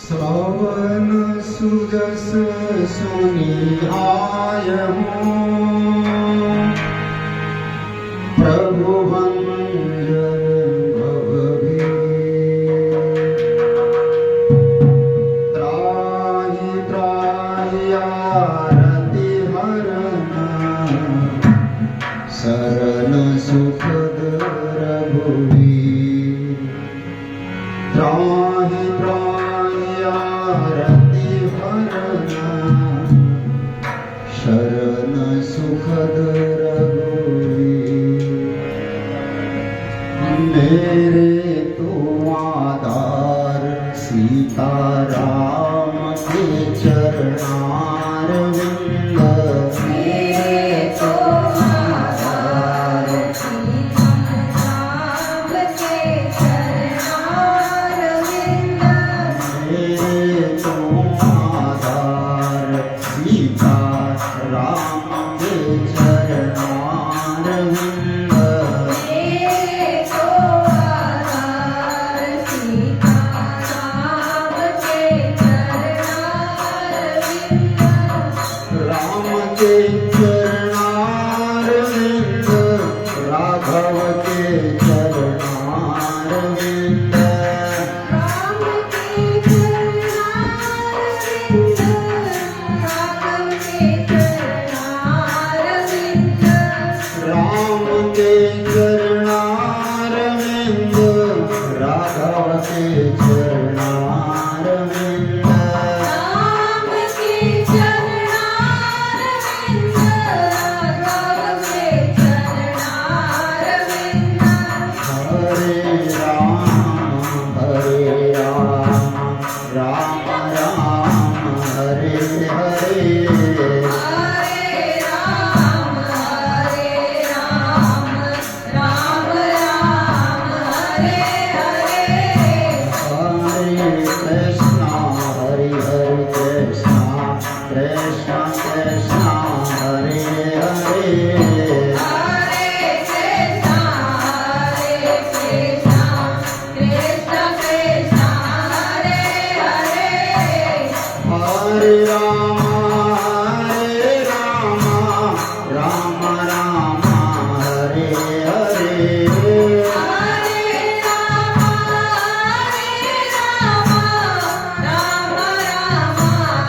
श्रवण सुजस सुनि आयहूँ प्रभु भंजन भवभीर। त्राहि त्राहि आरति हरण शरण सुखद रघुवीर। त्राहि त्राहि आरति हरण शरण सुखद रघुवीर। मेरे तो आधार सीताराम के चरणारविंद। मेरे तो आधार सीताराम के चरणारविंद। मेरे तो आधार सीताराम के चरणारविंद। मेरे तो आधार सीताराम के चरणारविंद। राम के चरणारविंद राघव के चरणारविंद। राम के चरणारविंद राघव के चरणारविंद। राम के चरणारविंद राघव के चरणारविंद। राम के चरणारविंद राघव के चरणारविंद। हरे राम राम राम हरे हरे। हरे राम राम राम हरे हरे। हरे कृष्णा हरे हरे कृष्णा कृष्णा कृष्णा हरे हरे। हरे कृष्णा कृष्णा कृष्णा हरे हरे। हरे राम राम राम हरे हरे। हरे राम राम राम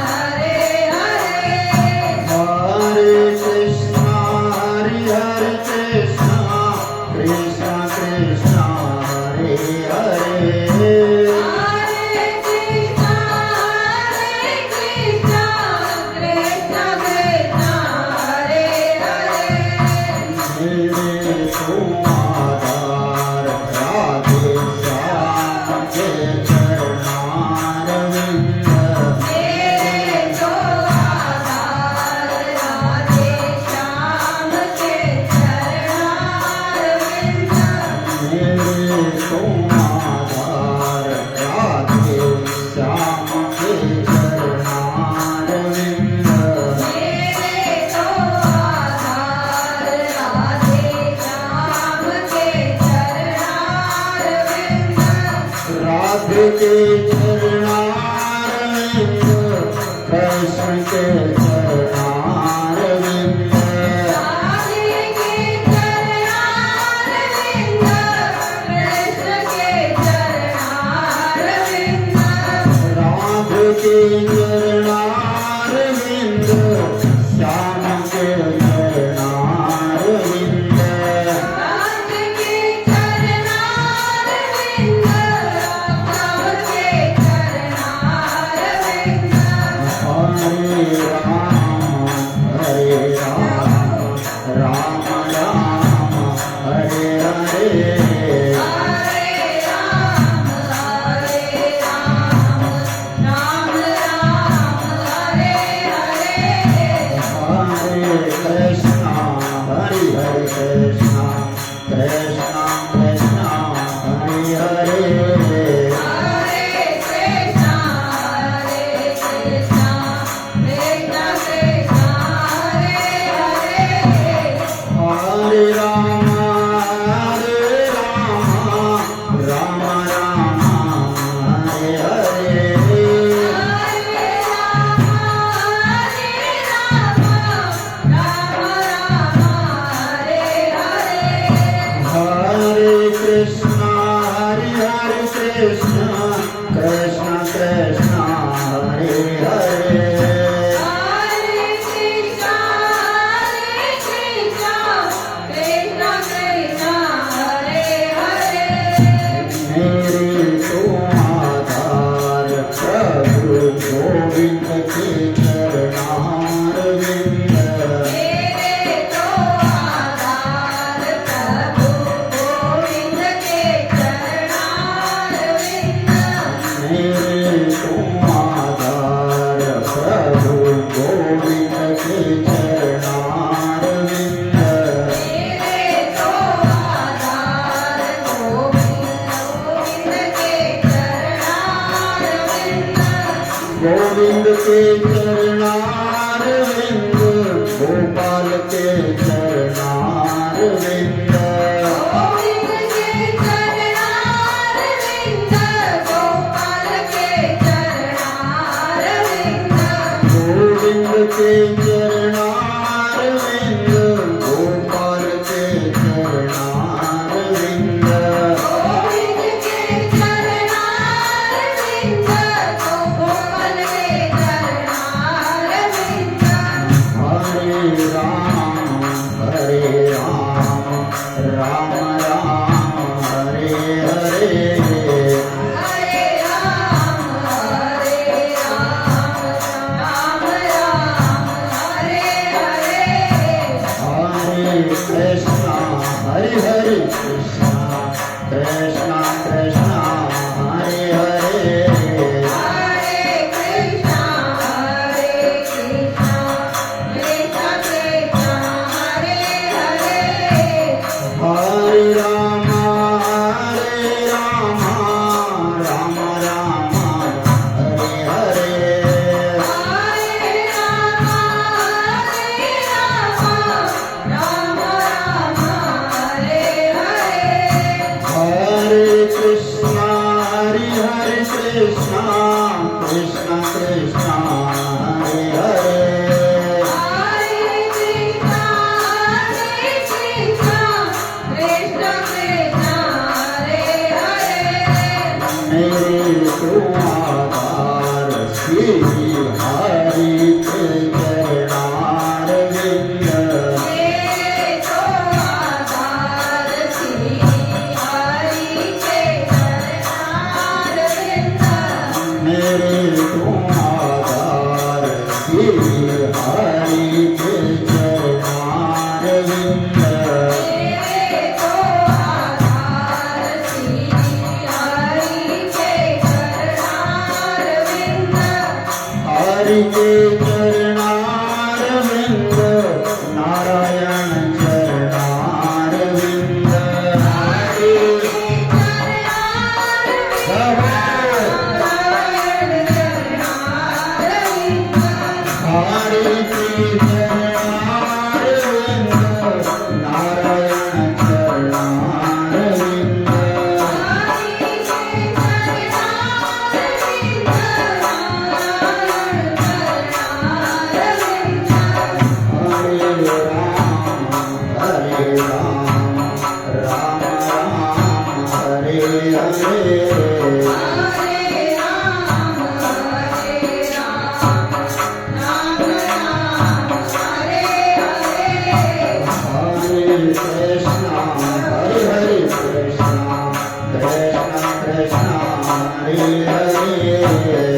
हरे हरे। हरे कृष्णा हरे कृष्णा कृष्णा कृष्णा हरे हरे। हरे कृष्णा कृष्णा कृष्णा हरे हरे। मेरे तो आधार राधे श्याम के चरणारविंद। मेरे तो आधार राधे श्याम के चरणारविंद। मेरे तो आधार राधे श्याम के चरणारविंद। मेरे तो आधार राधे श्याम के चरणारविंद। राधे के चरणारविंद कृष्ण के चरणारविंद। राधे के चरणारविंद कृष्ण के चरणारविंद। राधे के चरणारविंद श्याम के चरणारविंद। राधे के चरणारविंद राघव के चरणारविंद। हरे राम राम राम हरे हरे। हरे राम राम राम गोविंद के चरणारविंद गोपाल के चरणारविंद गोविंद के चरणारविंद गोपाल के चरणारविंद गोविंद के चरणारविंद गोपाल के चरणारविंद गोविंद के चरणारविंद गोपाल के चरणारविंद हरे राम राम राम हरे हरे हरे राम राम राम हरे हरे हरे कृष्णा हरे हरे कृष्णा कृष्णा कृष्णा हरे हरे हरे कृष्णा कृष्णा कृष्णा हरे हरे हरे राम राम राम हरे हरे हरे राम राम हरे हरे हरे कृष्णा हरे कृष्णा कृष्णा कृष्णा हरे हरे हरे कृष्णा कृष्णा कृष्णा हरे हरे मेरे तो आधार श्री हरि के चरणारविंद मेरे तो आधार श्री हरि के चरणारविंद मेरे तो आधार श्री हरि के चरणारविंद मेरे तो आधार श्री हरि के चरणारविंद हरि के चरणारविंद नारायण चरणारविंद हरि नारायण चरणारविंद हरि के चरणारविंद नारायण चरणारविंद हरे राम राम राम हरे हरे हरे कृष्णा हरे कृष्णा कृष्णा कृष्णा हरे हरे हरे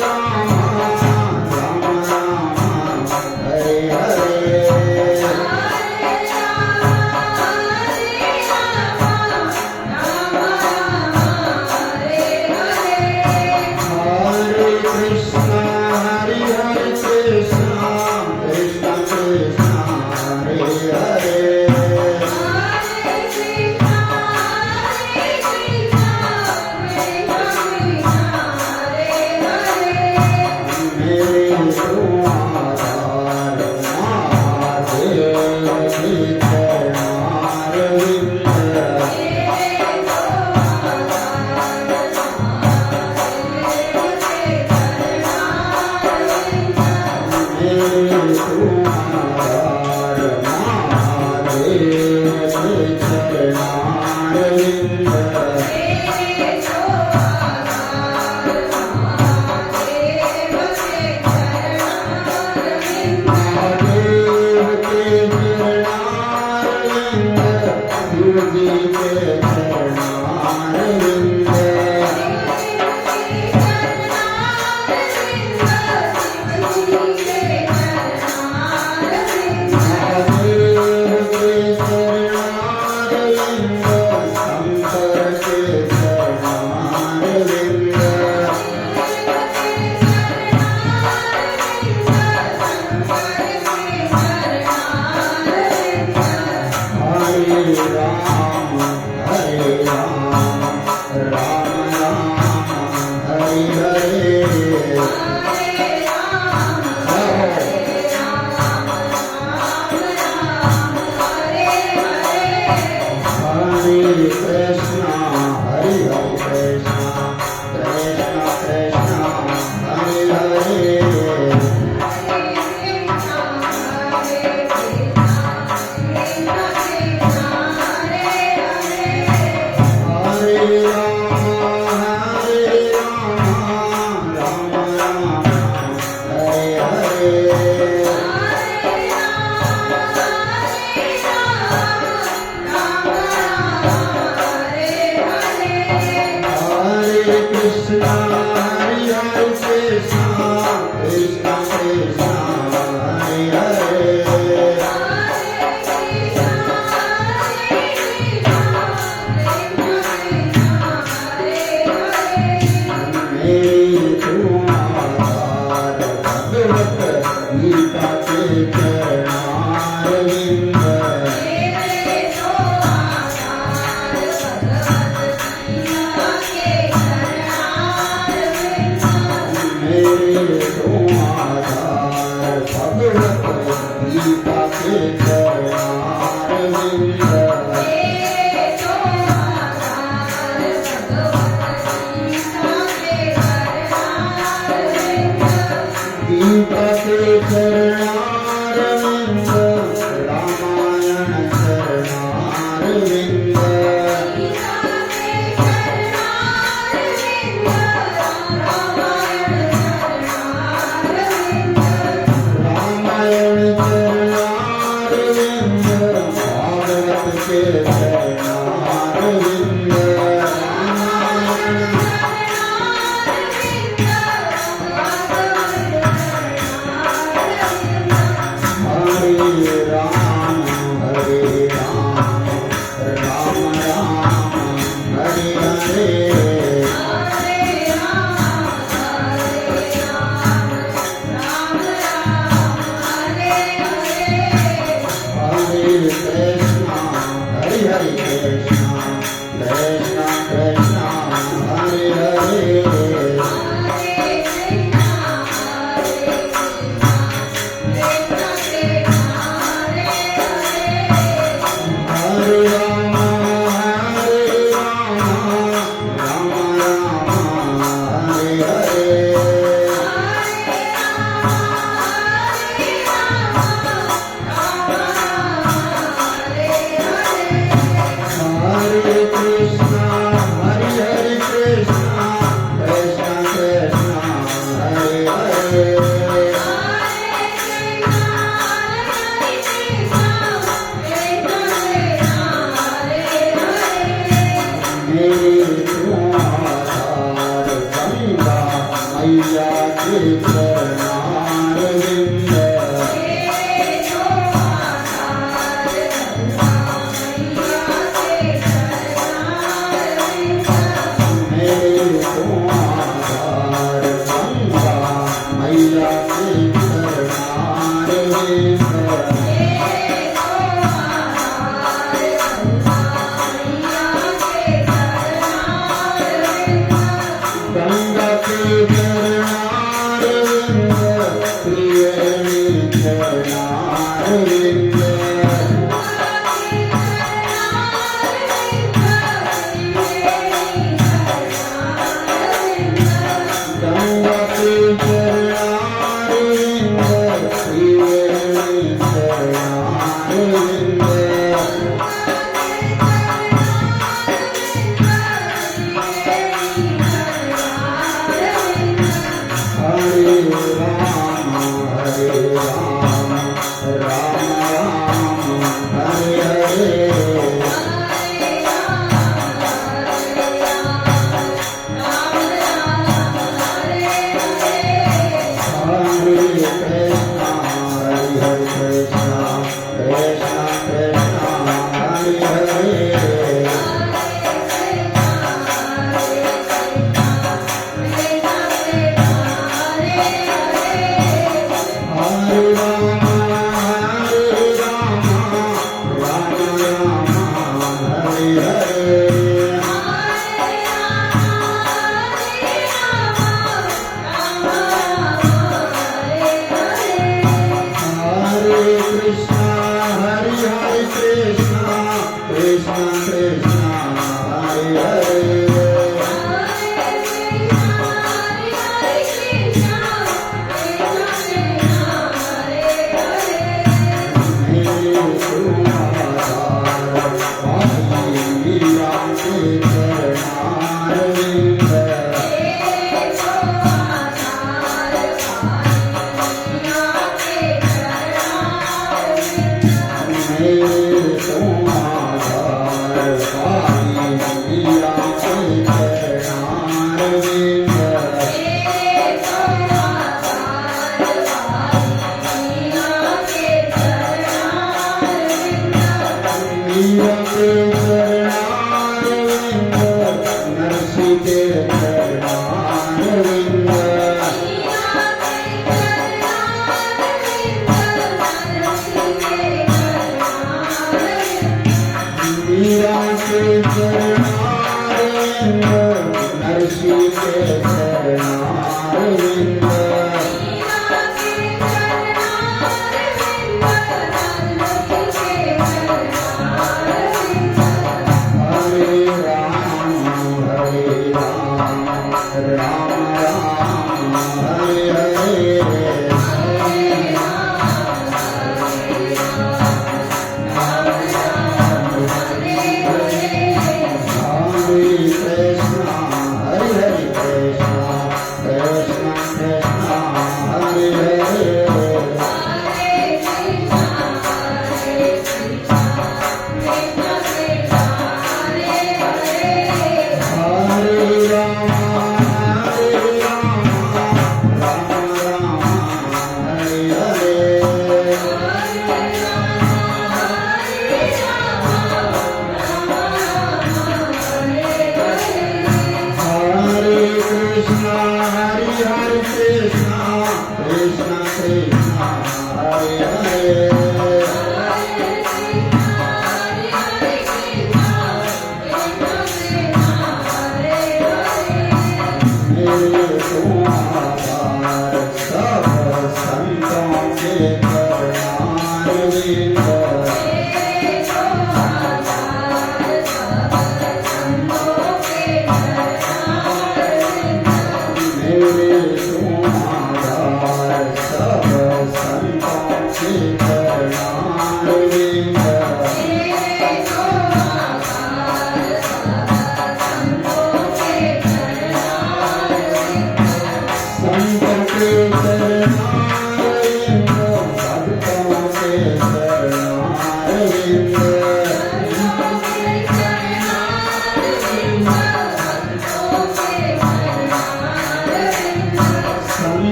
राम राम राम हरे हरे हरे कृष्णा हरे कृष्णा कृष्णा कृष्णा हरे हरे मेरे तो आधार महादेव के चरणारविंद मेरे तो आधार महादेव के चरणारविंद महादेव के चरणारविंद शिव जी के चरणारविंद गीता के चरणारविंद तेरे तो आधार भगवत गीता के चरणारविंद गीता के चरणारविंद रामायण चरणारविंद गीता के चरणारविंद रामायण चरणारविंद रामायण चरणारविंद भागवत के चरणारविंद हरे राम राम राम हरे हरे हरे कृष्णा हरे हरे कृष्णा कृष्णा कृष्णा हरे हरे हरे राम राम राम हरे हरे हरे कृष्णा हरे कृष्णा कृष्णा कृष्णा हरे हरे मेरे तुम आधार गंगा मैया के चरणारविंद मेरे तुम आधार गंगा मैया के चरणारविंद गंगा के चरणारविंद प्रियणी चरणारविंद गंगा के चरणारविंद प्रियणी चरणारविंद हरे राम राम राम हरे हरे हरे कृष्णा हरे कृष्णा कृष्णा कृष्णा हरे हरे हरे राम Thank you.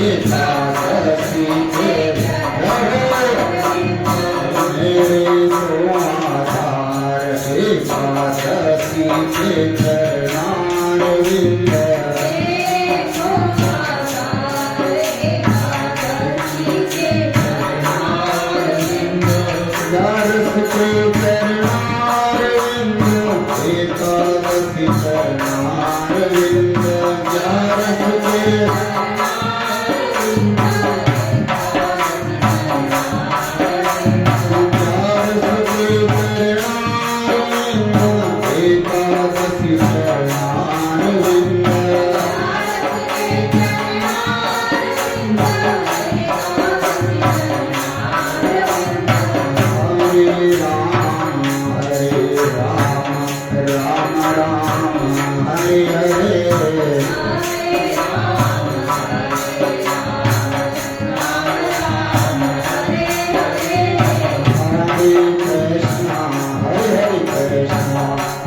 एकादशी के मेरे तो आधार एकादशी के चरणारविंद दर्श के चरणारविंद एकादशी चरणारविंद दर्श के एकादशी चरणारविंद हरे राम राम राम हरे हरे हरे कृष्णा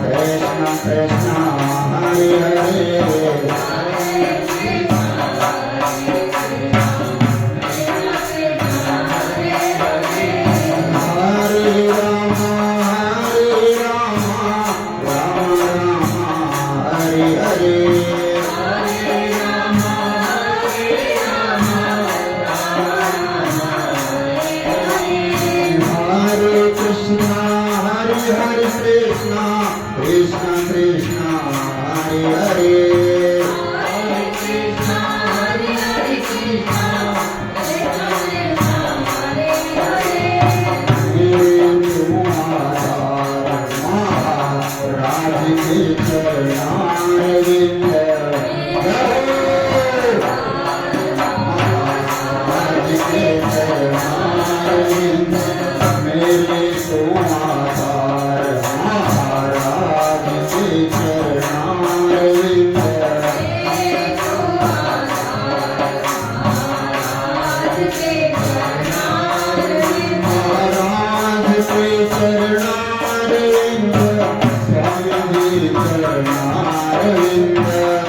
कृष्ण कृष्ण हरे हरे हरे राम राम राम हरे हरे हरे कृष्णा हरे कृष्णा कृष्ण कृष्ण हरे हरे राज के चरणारविंद राज के चरणारविंद मेरे तो आधार महाराज के चरणारविंद महाराज के चरणारविंद स्वामी जी चरणारविंद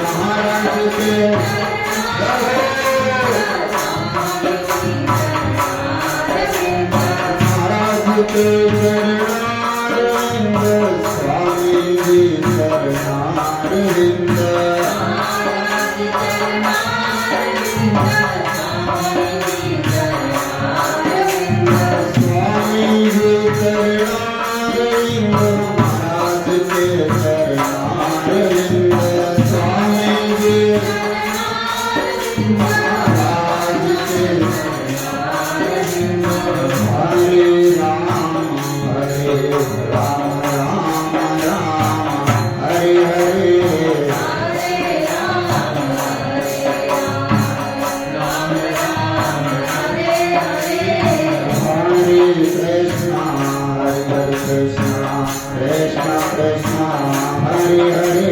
महाराज के महाराज के चरणारविंद स्वामी जी चरणारविंद स्वामी जी चरणारविंद महाराज के चरणारविंद स्वामी जी महाराज के हरे राम राम राम हरे हरे हरे कृष्णा कृष्ण कृष्ण हरे हरे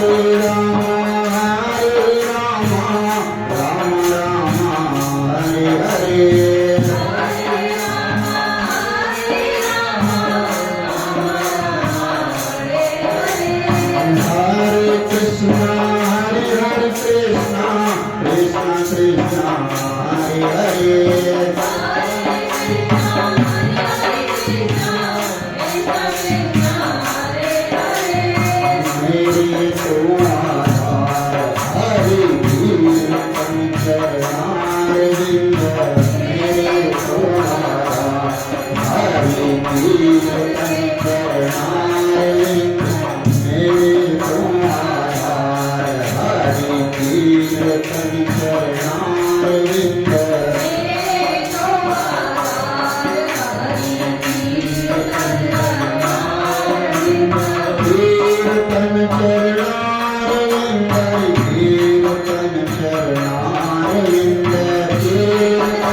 हरे राम राम राम हरे हरे हरे कृष्णा कृष्णा कृष्ण कृष्ण हरे हरे मेरे तो आधार हरि कीर्तन चरणारविंद मेरे तो आधार हरि कीर्तन चरणारविंद मेरे तो आधार हरि कीर्तन चरणारविंद कीर्तन चरणारविंद कीर्तन चरणारविंद कीर्तन चरणारविंद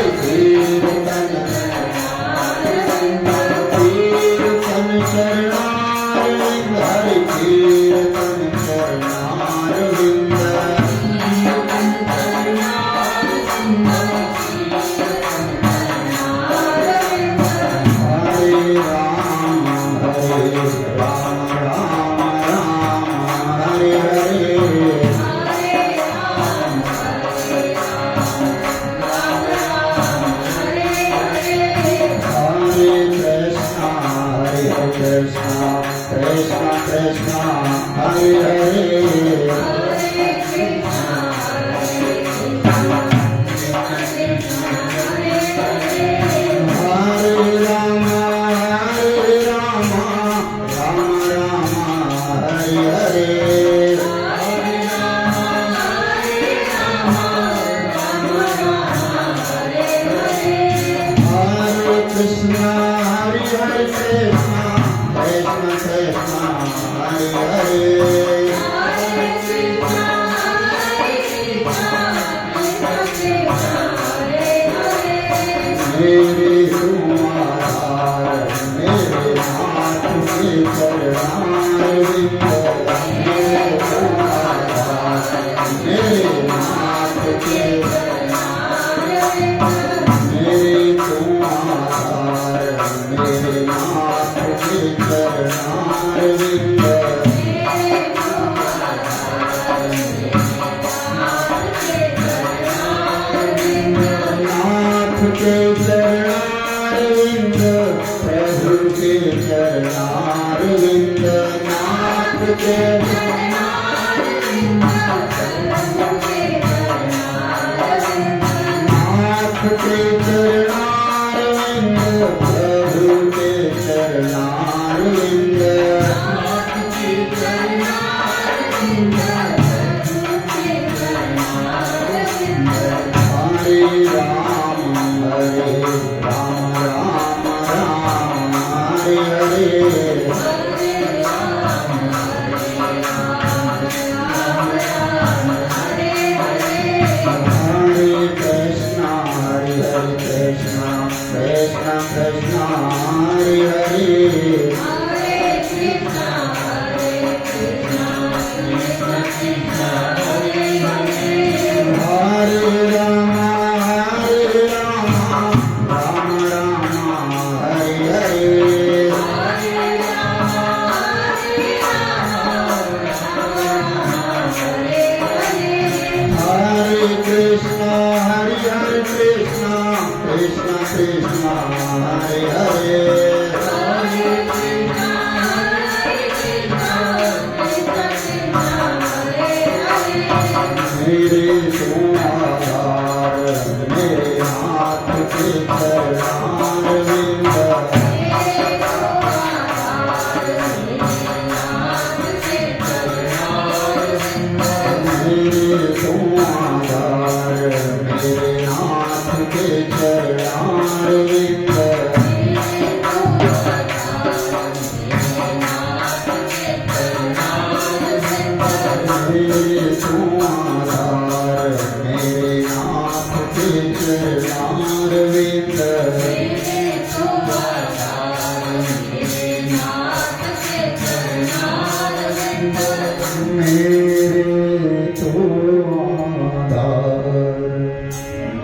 कीर्तन कीर्तन चरणारविंद कीर्तन चरणारविंद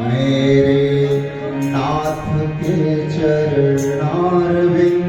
मेरे नाथ के चरणारविंद